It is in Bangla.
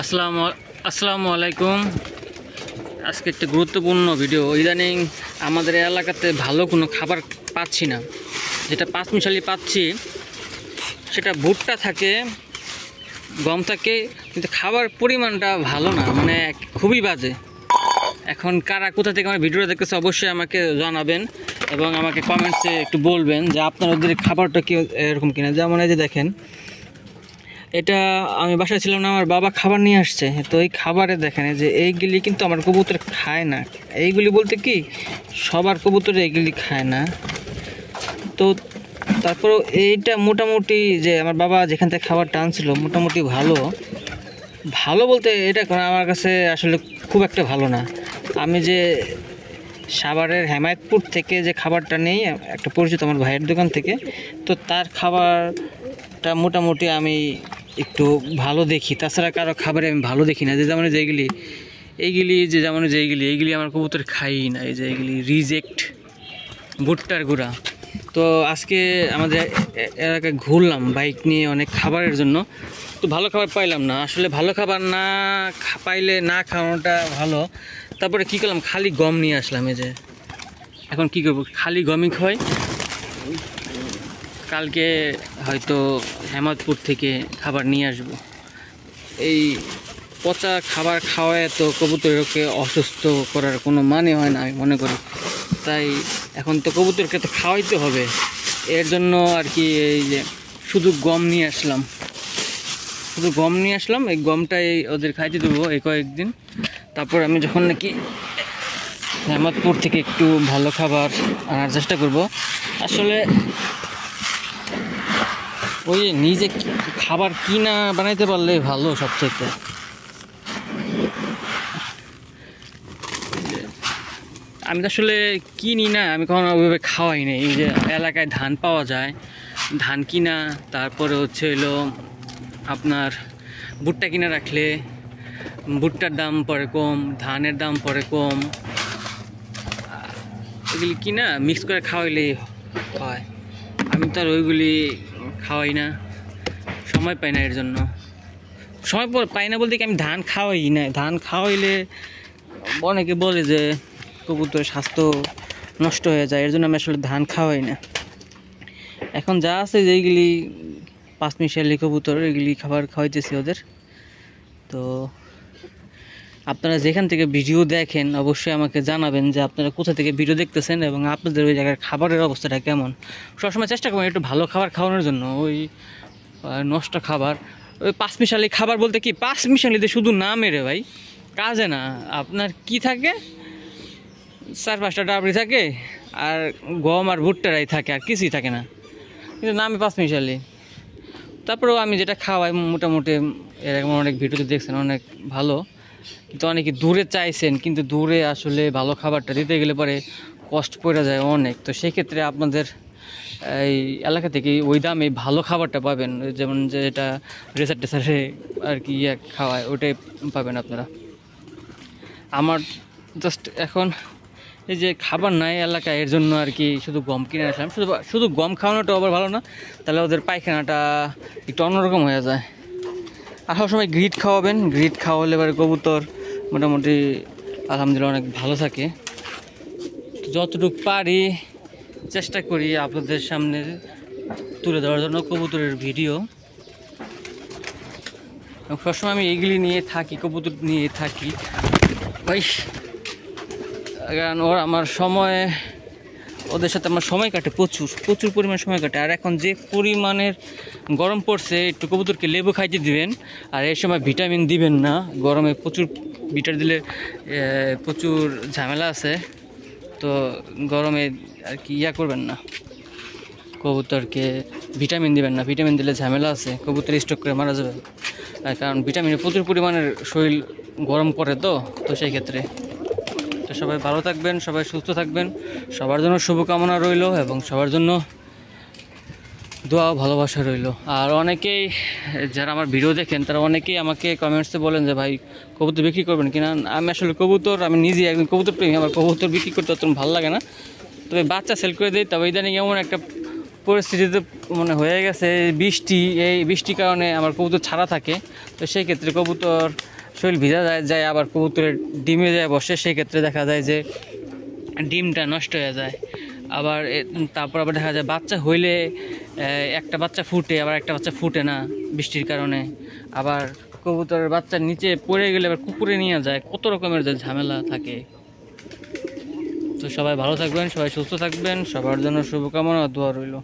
আসসালামু আলাইকুম। আজকে একটা গুরুত্বপূর্ণ ভিডিও। ইদানিং আমাদের এলাকাতে ভালো কোনো খাবার পাচ্ছি না। যেটা পাঁচমিশালি পাচ্ছি সেটা ভুট্টা থাকে, গম থাকে, কিন্তু খাবার পরিমাণটা ভালো না, মানে খুবই বাজে। এখন কারা কোথা থেকে আমার ভিডিওটা দেখতেছে অবশ্যই আমাকে জানাবেন এবং আমাকে কমেন্টসে একটু বলবেন যে আপনার ওদের খাবারটা কি এরকম কিনা। যেমন এই যে দেখেন, এটা আমি বাসায় ছিলাম না, আমার বাবা খাবার নিয়ে আসছে। তো এই খাবারে দেখেন যে এইগুলি কিন্তু আমার কবুতর খায় না। এইগুলি বলতে কি সবার কবুতর এইগুলি খায় না। তো তারপরেও এইটা মোটামুটি, যে আমার বাবা যেখান থেকে খাবারটা আনছিল মোটামুটি ভালো ভালো বলতে এটা আমার কাছে আসলে খুব একটা ভালো না। আমি যে সাভারের হেমায়তপুর থেকে যে খাবারটা নেই একটা পরিচিত আমার ভাইয়ের দোকান থেকে, তো তার খাবারটা মোটামুটি আমি একটু ভালো দেখি। তাছাড়া কারো খাবারে আমি ভালো দেখি না। যে যেমন এইগুলি আমার কবুতর খাই না। এই যে এইগুলি রিজেক্ট ভুট্টার গুঁড়া। তো আজকে আমাদের এলাকায় ঘুরলাম বাইক নিয়ে অনেক খাবারের জন্য, তো ভালো খাবার পাইলাম না। আসলে ভালো খাবার না পাইলে না খাওয়ানোটা ভালো। তারপরে কী করলাম, খালি গম নিয়ে আসলাম। এই যে এখন কী করবো, খালি গমই খাই। কালকে হয়তো হেমায়তপুর থেকে খাবার নিয়ে আসব। এই পচা খাবার খাওয়ায় তো কবুতরকে অসুস্থ করার কোনো মানে হয় না আমি মনে করি। তাই এখন তো কবুতরকে তো খাওয়াইতে হবে, এর জন্য আর কি এই যে শুধু গম নিয়ে আসলাম। এই গমটাই ওদের খাইতে দেবো এই কয়েকদিন। তারপর আমি যখন নাকি হেমায়তপুর থেকে একটু ভালো খাবার আনার চেষ্টা করব। আসলে ওই নিজে খাবার কিনা বানাইতে পারলে ভালো সবচেয়ে। আমি তো আসলে কিনি না, আমি কখনো ওইভাবে খাওয়াই না। এই যে এলাকায় ধান পাওয়া যায়, ধান কিনা, তারপরে হলো আপনার ভুট্টা কিনে রাখলে ভুট্টার দাম পড়ে কম, ধানের দাম পড়ে কম। এগুলি কিনা মিক্স করে খাওয়াইলেই হয়। আমি তো আর ওইগুলি খাওয়াই না, সময় পাই না। এর জন্য সময় পাই না বলতে কি আমি ধান খাওয়াই না। ধান খাওয়াইলে অনেকে বলে যে কবুতরের স্বাস্থ্য নষ্ট হয়ে যায়, এর জন্য আমি আসলে ধান খাওয়াই না। এখন যা আছে যেইগুলি পাঁচমিশালি কবুতর, এগুলি খাবার খাওয়াইতেছি ওদের। তো আপনারা যেখান থেকে ভিডিও দেখেন অবশ্যই আমাকে জানাবেন যে আপনারা কোথা থেকে ভিডিও দেখতেছেন এবং আপনাদের ওই জায়গার খাবারের অবস্থাটা কেমন। সবসময় চেষ্টা করবেন একটু ভালো খাবার খাওয়ানোর জন্য। ওই নষ্ট খাবার, ওই পাঁচমিশালি খাবার বলতে কি পাঁচমিশালিতে শুধু নামে রে ভাই, কাজে না। আপনার কি থাকে, 4-5টা ডাবরি থাকে আর গম আর ভুট্টারাই থাকে, আর কিছুই থাকে না, কিন্তু নামে পাঁচমিশালি। তারপরেও আমি যেটা খাওয়াই মোটামুটি এরকম অনেক ভিডিওতে দেখছেন অনেক ভালো, কিন্তু অনেকে দূরে চাইছেন, কিন্তু দূরে আসলে ভালো খাবারটা দিতে গেলে পরে কষ্ট পড়ে যায় অনেক। তো সেক্ষেত্রে আপনাদের এই এলাকা থেকে ওই দামে ভালো খাবারটা পাবেন, যেমন যেটা রেসার টেসারে আর কি খাওয়ায় ওটাই পাবেন আপনারা। আমার জাস্ট এখন এই যে খাবার নাই এলাকায়, এর জন্য আর কি শুধু গম কিনে আসলাম। শুধু গম খাওয়ানোটা আবার ভালো না, তাহলে ওদের পায়খানাটা একটু অন্যরকম হয়ে যায়। আর সবসময় গ্রিট খাওয়াবেন, গ্রিট খাওয়ালে এবার কবুতর মোটামুটি আলহামদুলিল্লাহ অনেক ভালো থাকে। যতটুকু পারি চেষ্টা করি আপনাদের সামনে তুলে দেওয়ার জন্য কবুতরের ভিডিও। সবসময় আমি এইগুলি নিয়ে থাকি, কবুতর নিয়ে থাকি ভাই, কারণ আমার সময়, ওদের সাথে আমার সময় কাটে, প্রচুর পরিমাণ সময় কাটে। আর এখন যে পরিমাণের গরম পড়ছে, একটু কবুতরকে লেবু খাইতে দিবেন, আর এই সময় ভিটামিন দিবেন না। গরমে প্রচুর ভিটামিন দিলে প্রচুর ঝামেলা আছে। তো গরমে আর কি করবেন না, কবুতরকে ভিটামিন দিবেন না। ভিটামিন দিলে ঝামেলা আছে, কবুতর স্ট্রোক করে মারা যাবে, কারণ ভিটামিনে প্রচুর পরিমাণের শরীর গরম করে। তো সেই ক্ষেত্রে তো সবাই ভালো থাকবেন, সবাই সুস্থ থাকবেন, সবার জন্য শুভকামনা রইল এবং সবার জন্য দোয়া ভালোবাসা রইল। আর অনেকেই যারা আমার ভিডিও দেখেন তারা অনেকেই আমাকে কমেন্টসে বলেন যে ভাই কবুতর বিক্রি করবেন কিনা। আমি আসলে আমি নিজেই একজন কবুতর প্রেমী, আমার কবুতর বিক্রি করতে অত ভালো লাগে না। তবে বাচ্চা সেল করে দিই। তবে ইদানিং এমন একটা পরিস্থিতিতে মানে হয়ে গেছে বৃষ্টি, এই বৃষ্টির কারণে আমার কবুতর ছাড়া থাকে, তো সেই ক্ষেত্রে কবুতর শরীর ভিজা যায় আবার কবুতরের ডিমে যায় বসে, সেই ক্ষেত্রে দেখা যায় যে ডিমটা নষ্ট হয়ে যায়। আবার তারপর আবার দেখা যায় বাচ্চা হইলে একটা বাচ্চা ফুটে, আবার একটা বাচ্চা ফুটে না বৃষ্টির কারণে। আবার কবুতরের বাচ্চা নিচে পড়ে গেলে আবার কুকুরে নিয়ে যায়, কত রকমের যে ঝামেলা থাকে। তো সবাই ভালো থাকবেন, সবাই সুস্থ থাকবেন, সবার জন্য শুভকামনা, দোয়া রইল।